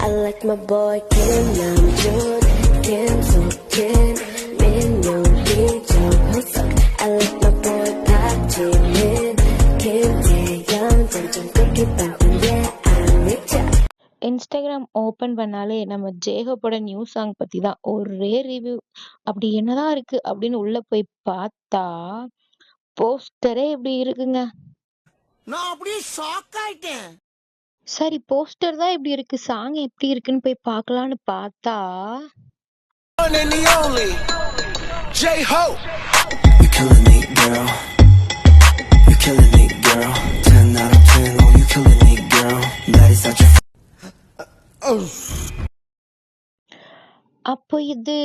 I like my boy Kim Namjoon, Kim So Kim, Min Yoon Lee Jung Hook. I like my boy Park Ji Min, Kim Tae Young, Jung Jung Cookie Bang, yeah I'm rich. Instagram open பண்ணாலே நம்ம ஜேகப்போட new song பத்தி தான் ஒரே review. அப்படி என்னதான் இருக்கு அப்படின்னு உள்ள போய் பார்த்தா போஸ்டரே இப்படி இருக்குங்க. நான் அப்படியே ஷாக் ஆயிட்டேன். சரி போஸ்டர் தான் இப்படி இருக்கு, சாங் எப்படி இருக்குன்னு போய் பார்க்கலான்னு பார்த்தா One and the only J-Hope. You killing me, girl. You killing me, girl. 10 out of 10. Oh, you killing me, girl. That is such a. அப்போ இது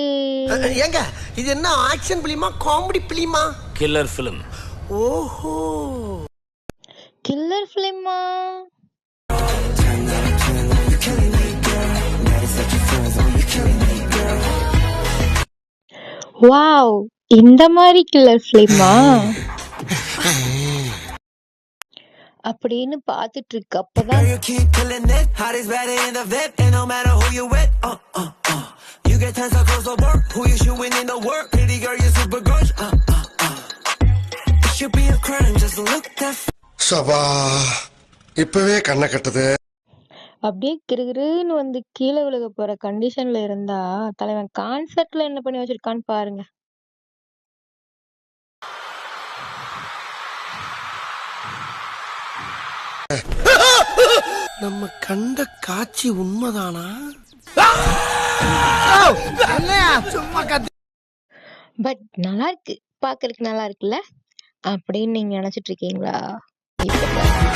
ஏங்க இது என்ன ஆக்ஷன் பிலிமா காமெடி பிலிமா? Killer film. ஓஹோ கில்லர் ஃபிலிமா? 10 out of 10. Oh, you killing me, girl. That is such a friends. Oh, you killing me, girl. Wow, இந்த மாதிரி கில்லர் ஃபிலிமா அப்படின்னு பார்த்துட்டு இருக்கு. அப்பதான் Girl, you keep killing it. Hottest better in the VIP. And no matter who you with. You get 10 so close to work. Who you shooting in the work? Pretty girl, you super gorgeous. It should be a crime just to look that. சபா இப்பவே கண்ணை கட்டுது. அப்படியே கிருகிருன்னு வந்து கீழே விழுக போற கண்டிஷன்ல இருந்தா தலைவன் கான்செர்ட்ல என்ன பண்ணி வச்சிருக்கான்னு பாருங்க. நம்ம கண்ட காட்சி உண்மைதானா? சும்மா கத்தி. பட் நல்லா இருக்கு, பாக்குறதுக்கு நல்லா இருக்குல்ல அப்படின்னு நீங்க நினைச்சிட்டு இருக்கீங்களா? இப்ப பாருங்க.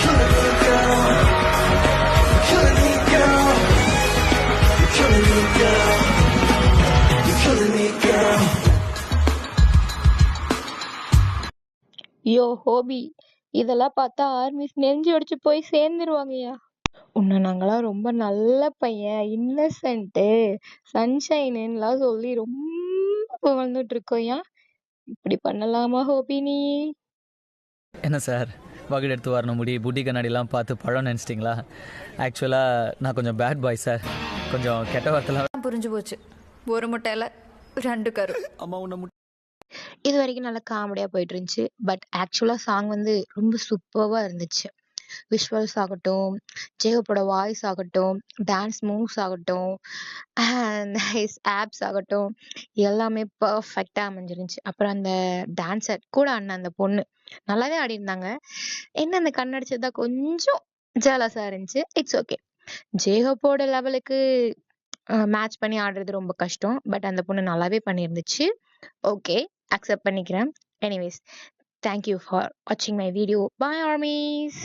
யோ ஹோபி, இதெல்லாம் பார்த்தா ஆர்மிஸ் நெஞ்சு அடிச்சு போய் சேர்ந்துருவாங்கய்யா. உன்னை நாங்களாம் ரொம்ப நல்ல பையன், இன்னசென்ட்டு, சன்ஷைனுலாம் சொல்லி ரொம்ப புகழ்ந்துட்டு இருக்கோம்யா. இப்படி பண்ணலாமா ஹோபி நீ? என்ன சார் வகுடு எடுத்து வரணும் முடி புட்டி கண்ணாடிலாம் பார்த்து பழம் நினச்சிட்டிங்களா? ஆக்சுவலாக நான் கொஞ்சம் பேட் பாய் சார், கொஞ்சம் கெட்ட வார்த்தைலாம். புரிஞ்சு போச்சு. ஒரு முட்டையில 2 கரு. அம்மா உன்னை இது வரைக்கும் நல்லா காமெடியா போயிட்டு இருந்துச்சு. பட் ஆக்சுவலா சாங் வந்து ரொம்ப சூப்பர்வா இருந்துச்சு. விஷுவல்ஸ் ஆகட்டும், ஜேகப்போட வாய்ஸ் ஆகட்டும், டான்ஸ் மூவ்ஸ் ஆகட்டும், அண்ட் ஹிஸ் ஆப்ஸ் ஆகட்டும், எல்லாமே பர்ஃபெக்டா அமைஞ்சிருந்துச்சு. அப்புறம் அந்த டான்ஸர் கூட அண்ணன் அந்த பொண்ணு நல்லாவே ஆடி இருந்தாங்க. என்ன அந்த கண்ணடிச்சதுதான் கொஞ்சம் ஜாலஸா இருந்துச்சு. It's okay. ஜேகப்போட லெவலுக்கு மேட்ச் பண்ணி ஆடுறது ரொம்ப கஷ்டம். பட் அந்த பொண்ணு நல்லாவே பண்ணியிருந்துச்சு. ஓகே, அக்செப்ட் பண்ணிக்கிறேன். எனிவேஸ், தேங்க்யூ ஃபார் வாட்சிங் மை வீடியோ. Bye armies.